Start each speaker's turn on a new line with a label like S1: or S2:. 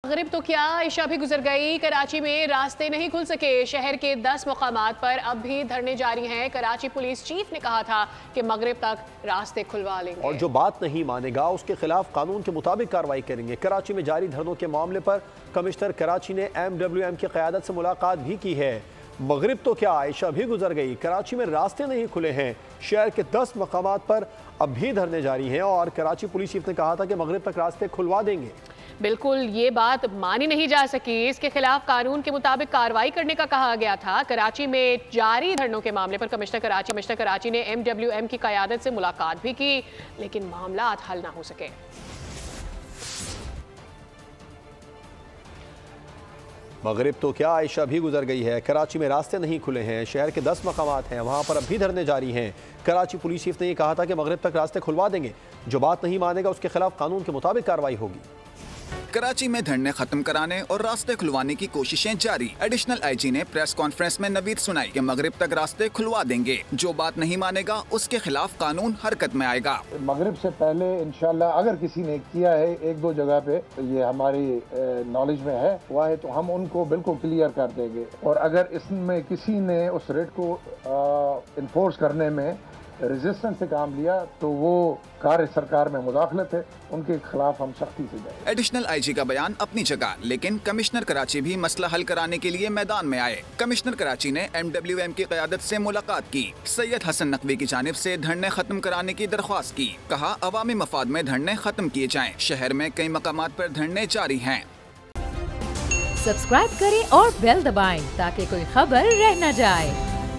S1: मगरिब तो क्या इशा भी गुजर गई। कराची में रास्ते नहीं खुल सके। शहर के 10 मुकामात पर अब भी धरने जारी हैं। कराची पुलिस चीफ ने कहा था कि मगरिब तक रास्ते खुलवा लेंगे
S2: और जो बात नहीं मानेगा उसके खिलाफ कानून के मुताबिक कार्रवाई करेंगे। कराची में जारी धरनों के मामले पर कमिश्नर कराची ने MWM की क़यादत से मुलाकात भी की है। मगरिब तो क्या इशा भी गुजर गई। कराची में रास्ते नहीं खुले हैं। शहर के 10 मकामात पर अब भी धरने जारी हैं और कराची पुलिस चीफ ने कहा था कि मगरिब तक रास्ते खुलवा देंगे।
S1: बिल्कुल ये बात मानी नहीं जा सकी। इसके खिलाफ कानून के मुताबिक कार्रवाई करने का कहा गया था। कराची में जारी धरनों के मामले पर कमिश्नर कराची ने MWM की क़यादत से मुलाकात भी की, लेकिन मामला हल ना हो सके।
S2: मगरिब तो क्या इशा भी गुजर गई है। कराची में रास्ते नहीं खुले हैं। शहर के 10 मकामात हैं, वहाँ पर अब भी धरने जारी हैं। कराची पुलिस चीफ ने यह कहा था कि मगरिब तक रास्ते खुलवा देंगे। जो बात नहीं मानेगा उसके खिलाफ कानून के मुताबिक कार्रवाई होगी।
S3: कराची में धरने खत्म कराने और रास्ते खुलवाने की कोशिशें जारी। एडिशनल IG ने प्रेस कॉन्फ्रेंस में नवीद सुनाई कि मगरिब तक रास्ते खुलवा देंगे। जो बात नहीं मानेगा उसके खिलाफ कानून हरकत में आएगा।
S4: मगरिब से पहले इंशाल्लाह अगर किसी ने किया है एक दो जगह पे, ये हमारी नॉलेज में है, हुआ है, तो हम उनको बिल्कुल क्लियर कर देंगे। और अगर इसमें किसी ने उस रेट को इन्फोर्स करने में रेजिस्टेंस से काम लिया तो वो कार्य सरकार में मुदाखलत है, उनके खिलाफ हम सख्ती से जाएंगे।
S3: एडिशनल IG का बयान अपनी जगह, लेकिन कमिश्नर कराची भी मसला हल कराने के लिए मैदान में आए। कमिश्नर कराची ने MWM की क़यादत से मुलाकात की। सैयद हसन नकवी की जानिब से धरने खत्म कराने की दरख्वास्त की। कहा अवामी मफाद में धरने खत्म किए जाएं। शहर में कई मकामात पर धरने जारी हैं।
S5: सब्सक्राइब करें और बेल दबाएं ताकि कोई खबर रह न जाए।